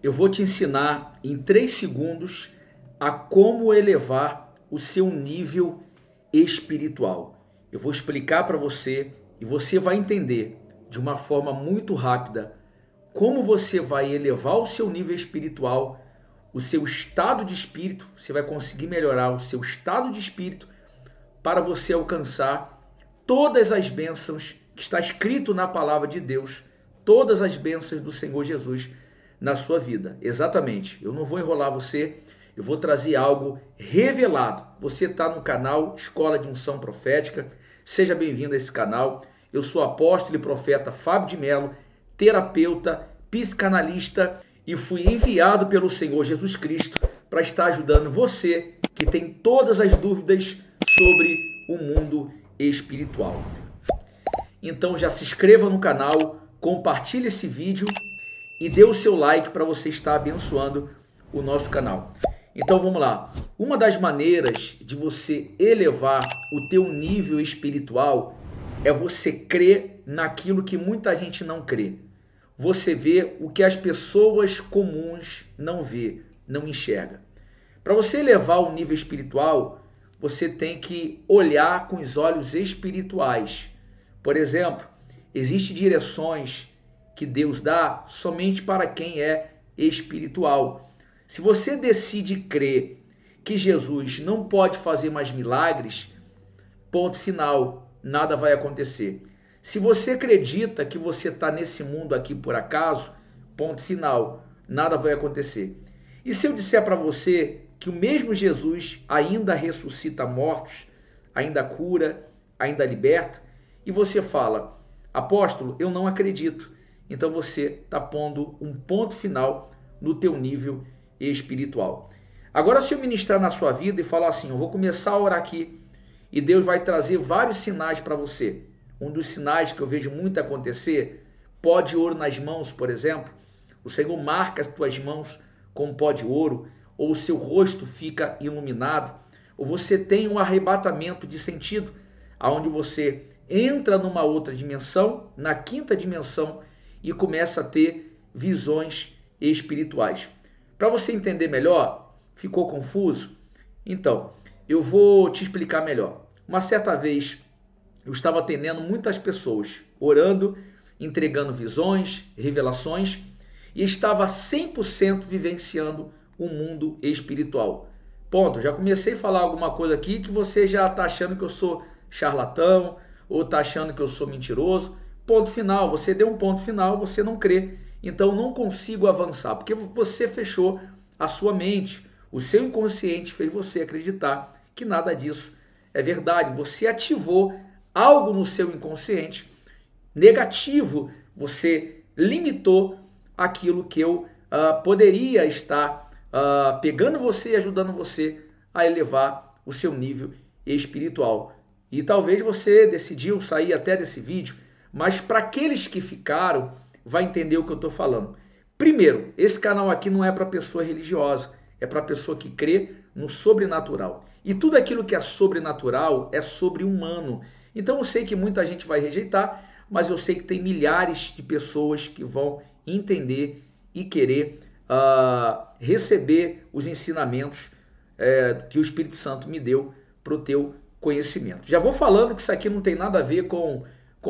Eu vou te ensinar em 3 segundos a como elevar o seu nível espiritual. Eu vou explicar para você e você vai entender de uma forma muito rápida como você vai elevar o seu nível espiritual, o seu estado de espírito. Você vai conseguir melhorar o seu estado de espírito para você alcançar todas as bênçãos que está escrito na palavra de Deus, todas as bênçãos do Senhor Jesus na sua vida. Exatamente, eu não vou enrolar você, eu vou trazer algo revelado. Você está no canal Escola de Unção Profética, seja bem-vindo a esse canal. Eu sou apóstolo e profeta Fábio de Mello, terapeuta, psicanalista e fui enviado pelo Senhor Jesus Cristo para estar ajudando você que tem todas as dúvidas sobre o mundo espiritual. Então já se inscreva no canal, compartilhe esse vídeo e dê o seu like para você estar abençoando o nosso canal. Então vamos lá. Uma das maneiras de você elevar o teu nível espiritual é você crer naquilo que muita gente não crê. Você vê o que as pessoas comuns não vê, não enxerga. Para você elevar o nível espiritual, você tem que olhar com os olhos espirituais. Por exemplo, existem direções que Deus dá somente para quem é espiritual. Se você decide crer que Jesus não pode fazer mais milagres, ponto final, nada vai acontecer. Se você acredita que você está nesse mundo aqui por acaso, ponto final, nada vai acontecer. E se eu disser para você que o mesmo Jesus ainda ressuscita mortos, ainda cura, ainda liberta, e você fala, apóstolo, eu não acredito. Então você está pondo um ponto final no teu nível espiritual. Agora, se eu ministrar na sua vida e falar assim, eu vou começar a orar aqui e Deus vai trazer vários sinais para você. Um dos sinais que eu vejo muito acontecer, pó de ouro nas mãos, por exemplo. O Senhor marca as tuas mãos com pó de ouro, ou o seu rosto fica iluminado, ou você tem um arrebatamento de sentido, onde você entra numa outra dimensão, na 5ª dimensão, e começa a ter visões espirituais. Para você entender melhor, ficou confuso? Então, eu vou te explicar melhor. Uma certa vez, eu estava atendendo muitas pessoas, orando, entregando visões, revelações, e estava 100% vivenciando o mundo espiritual. Ponto, já comecei a falar alguma coisa aqui que você já está achando que eu sou charlatão, ou está achando que eu sou mentiroso. Ponto final, você deu um ponto final, você não crê, então não consigo avançar, porque você fechou a sua mente, o seu inconsciente fez você acreditar que nada disso é verdade, você ativou algo no seu inconsciente negativo, você limitou aquilo que eu poderia estar pegando você e ajudando você a elevar o seu nível espiritual. E talvez você decidiu sair até desse vídeo, mas para aqueles que ficaram, vai entender o que eu estou falando. Primeiro, esse canal aqui não é para pessoa religiosa, é para pessoa que crê no sobrenatural. E tudo aquilo que é sobrenatural é sobre-humano. Então eu sei que muita gente vai rejeitar, mas eu sei que tem milhares de pessoas que vão entender e querer receber os ensinamentos que o Espírito Santo me deu para o teu conhecimento. Já vou falando que isso aqui não tem nada a ver com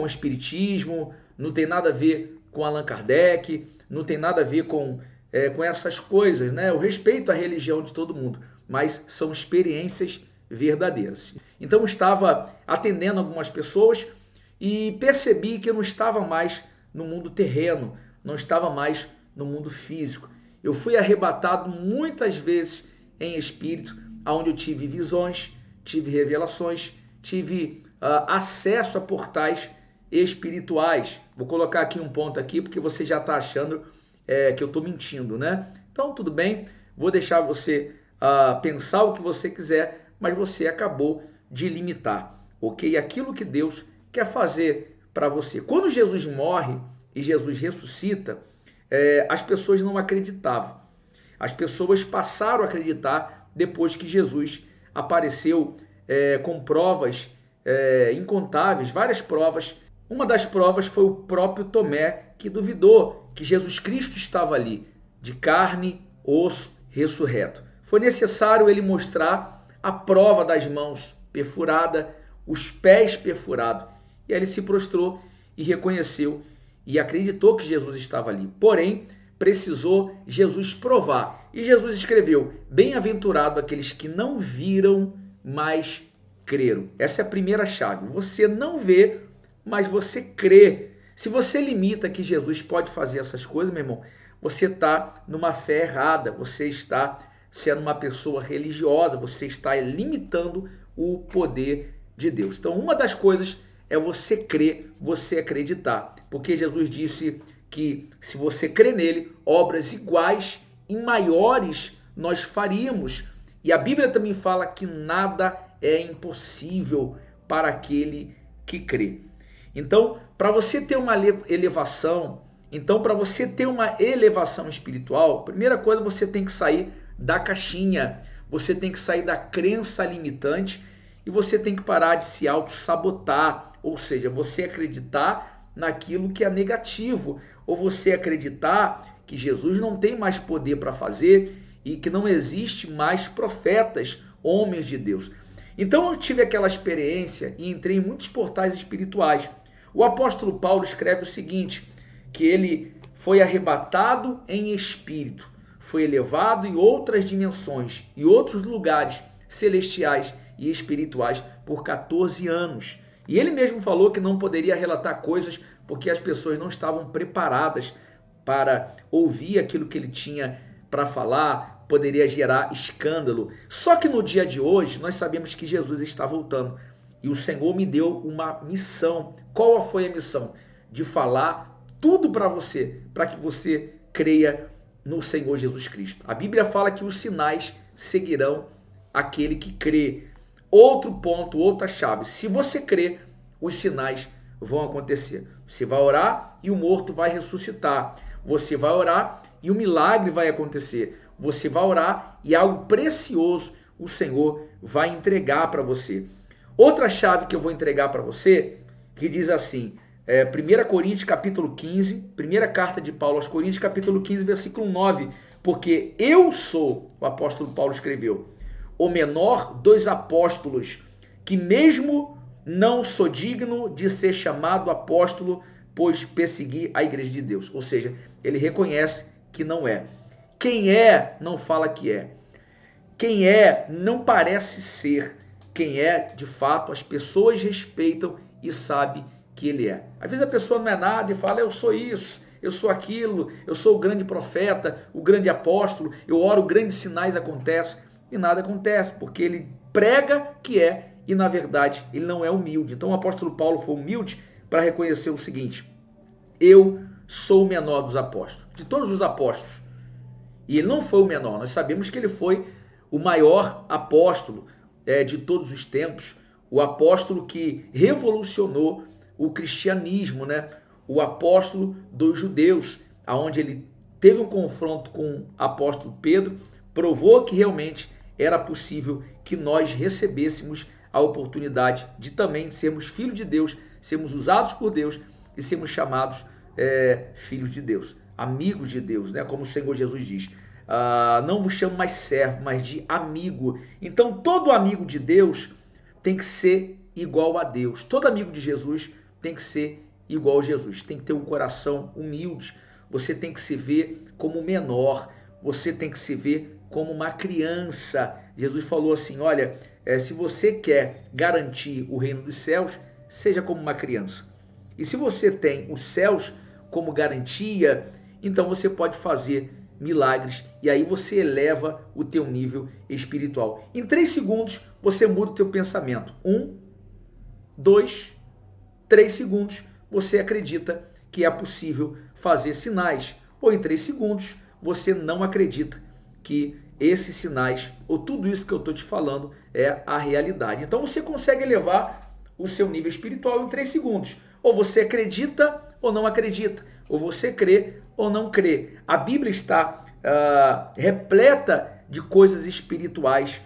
espiritismo, não tem nada a ver com Allan Kardec, não tem nada a ver com essas coisas, né? Eu respeito a religião de todo mundo, mas são experiências verdadeiras. Então eu estava atendendo algumas pessoas e percebi que eu não estava mais no mundo terreno, não estava mais no mundo físico. Eu fui arrebatado muitas vezes em espírito, onde eu tive visões, tive revelações, tive acesso a portais espirituais. Vou colocar aqui um ponto aqui, porque você já está achando que eu estou mentindo, né? Então, tudo bem, vou deixar você pensar o que você quiser, mas você acabou de limitar, ok? Aquilo que Deus quer fazer para você. Quando Jesus morre e Jesus ressuscita, as pessoas não acreditavam. As pessoas passaram a acreditar depois que Jesus apareceu com provas incontáveis, várias provas. Uma das provas foi o próprio Tomé, que duvidou que Jesus Cristo estava ali. de carne, osso, ressurreto. Foi necessário ele mostrar a prova das mãos perfurada, os pés perfurados. E aí ele se prostrou e reconheceu e acreditou que Jesus estava ali. Porém, precisou Jesus provar. E Jesus escreveu: bem-aventurado aqueles que não viram, mas creram. Essa é a primeira chave. Você não vê, mas você crê. Se você limita que Jesus pode fazer essas coisas, meu irmão, você está numa fé errada, você está sendo uma pessoa religiosa, você está limitando o poder de Deus. Então, uma das coisas é você crer, você acreditar. Porque Jesus disse que se você crê nele, obras iguais e maiores nós faríamos. E a Bíblia também fala que nada é impossível para aquele que crê. Então, para você ter uma elevação, espiritual, primeira coisa, você tem que sair da caixinha, você tem que sair da crença limitante e você tem que parar de se auto-sabotar, ou seja, você acreditar naquilo que é negativo, ou você acreditar que Jesus não tem mais poder para fazer e que não existe mais profetas, homens de Deus. Então eu tive aquela experiência e entrei em muitos portais espirituais. O apóstolo Paulo escreve o seguinte, que ele foi arrebatado em espírito, foi elevado em outras dimensões e outros lugares celestiais e espirituais por 14 anos. E ele mesmo falou que não poderia relatar coisas porque as pessoas não estavam preparadas para ouvir aquilo que ele tinha para falar, poderia gerar escândalo. Só que no dia de hoje nós sabemos que Jesus está voltando e o Senhor me deu uma missão. Qual foi a missão? De falar tudo para você, para que você creia no Senhor Jesus Cristo. A Bíblia fala que os sinais seguirão aquele que crê. Outro ponto, outra chave. Se você crê, os sinais vão acontecer. Você vai orar e o morto vai ressuscitar. Você vai orar e o milagre vai acontecer. Você vai orar e algo precioso o Senhor vai entregar para você. Outra chave que eu vou entregar para você, que diz assim, 1 Coríntios capítulo 15, primeira carta de Paulo aos Coríntios capítulo 15, versículo 9, porque eu sou, o apóstolo Paulo escreveu, o menor dos apóstolos, que mesmo não sou digno de ser chamado apóstolo, pois persegui a igreja de Deus. Ou seja, ele reconhece que não é. Quem é, não fala que é. Quem é, não parece ser. Quem é, de fato, as pessoas respeitam e sabem que ele é. Às vezes a pessoa não é nada e fala, eu sou isso, eu sou aquilo, eu sou o grande profeta, o grande apóstolo, eu oro, grandes sinais acontecem. E nada acontece, porque ele prega que é, e na verdade ele não é humilde. Então o apóstolo Paulo foi humilde para reconhecer o seguinte, eu sou o menor dos apóstolos, de todos os apóstolos. E ele não foi o menor, nós sabemos que ele foi o maior apóstolo de todos os tempos, o apóstolo que revolucionou o cristianismo, né? O apóstolo dos judeus, aonde ele teve um confronto com o apóstolo Pedro, provou que realmente era possível que nós recebêssemos a oportunidade de também sermos filhos de Deus, sermos usados por Deus e sermos chamados filhos de Deus, amigos de Deus, né? Como o Senhor Jesus diz, não vos chamo mais servo, mas de amigo. Então todo amigo de Deus tem que ser igual a Deus, todo amigo de Jesus tem que ser igual a Jesus, tem que ter um coração humilde, você tem que se ver como menor, você tem que se ver como uma criança. Jesus falou assim, olha, se você quer garantir o reino dos céus, seja como uma criança. E se você tem os céus como garantia, então você pode fazer milagres e aí você eleva o teu nível espiritual. Em 3 segundos você muda o teu pensamento. 1, 2, 3 segundos você acredita que é possível fazer sinais. Ou em 3 segundos você não acredita que esses sinais, ou tudo isso que eu estou te falando, é a realidade. Então você consegue elevar o seu nível espiritual em 3 segundos. Ou você acredita ou não acredita. Ou você crê ou não crê. A Bíblia está repleta de coisas espirituais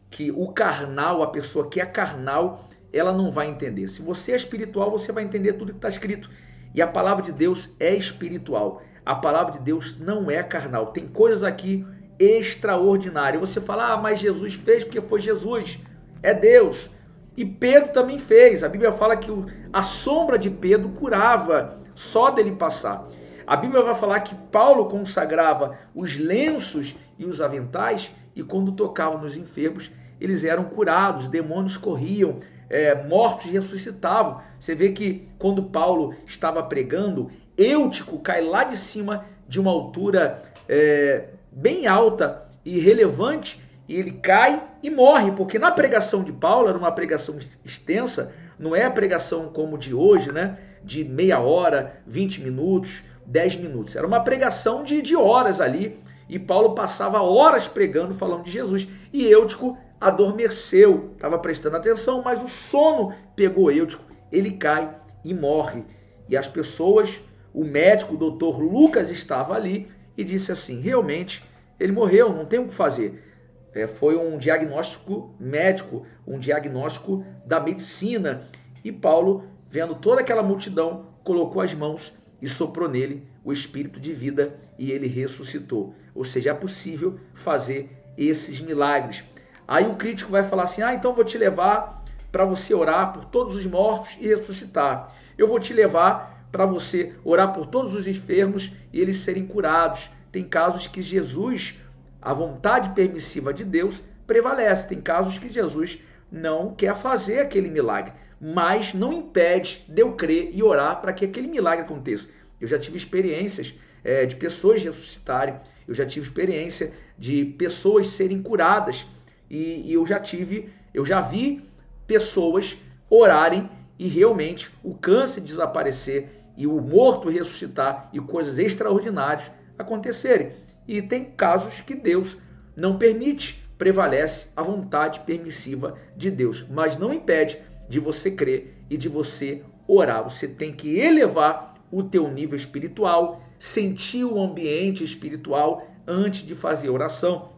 que o carnal, a pessoa que é carnal, ela não vai entender. Se você é espiritual, você vai entender tudo que está escrito. E a palavra de Deus é espiritual. a palavra de Deus não é carnal. Tem coisas aqui extraordinárias. Você fala, ah, mas Jesus fez porque foi Jesus. É Deus. E Pedro também fez. A Bíblia fala que a sombra de Pedro curava só dele passar. A Bíblia vai falar que Paulo consagrava os lenços e os aventais e quando tocava nos enfermos, eles eram curados, demônios corriam, mortos ressuscitavam. Você vê que quando Paulo estava pregando, Eutico cai lá de cima de uma altura bem alta e relevante, e ele cai e morre, porque na pregação de Paulo, era uma pregação extensa, não é a pregação como de hoje, né? De meia hora, 20 minutos, 10 minutos. Era uma pregação de horas ali, e Paulo passava horas pregando, falando de Jesus. E Eutico adormeceu, estava prestando atenção, mas o sono pegou Eutico, ele cai e morre. E as pessoas, o médico, o doutor Lucas, estava ali e disse assim, realmente, ele morreu, não tem o que fazer. Foi um diagnóstico médico, um diagnóstico da medicina. E Paulo, vendo toda aquela multidão, colocou as mãos e soprou nele o espírito de vida e ele ressuscitou. Ou seja, é possível fazer esses milagres. Aí o crítico vai falar assim, então vou te levar para você orar por todos os mortos e ressuscitar. Eu vou te levar para você orar por todos os enfermos e eles serem curados. Tem casos que Jesus, a vontade permissiva de Deus, prevalece. Tem casos que Jesus não quer fazer aquele milagre, mas não impede de eu crer e orar para que aquele milagre aconteça. Eu já tive experiências de pessoas ressuscitarem, eu já tive experiência de pessoas serem curadas e eu já vi pessoas orarem e realmente o câncer desaparecer e o morto ressuscitar e coisas extraordinárias acontecerem. E tem casos que Deus não permite, prevalece a vontade permissiva de Deus, mas não impede de você crer e de você orar. Você tem que elevar o teu nível espiritual, sentir o ambiente espiritual antes de fazer oração,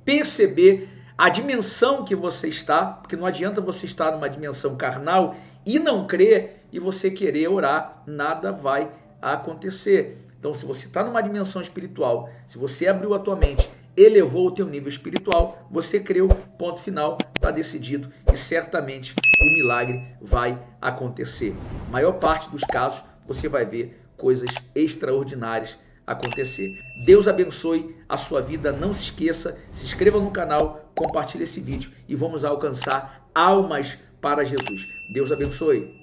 perceber a dimensão que você está, porque não adianta você estar numa dimensão carnal e não crer e você querer orar, nada vai acontecer. Então, se você está numa dimensão espiritual, se você abriu a tua mente, elevou o teu nível espiritual, você creu, ponto final, está decidido e certamente o milagre vai acontecer. A maior parte dos casos, você vai ver coisas extraordinárias acontecer. Deus abençoe a sua vida, não se esqueça, se inscreva no canal, compartilhe esse vídeo e vamos alcançar almas para Jesus. Deus abençoe.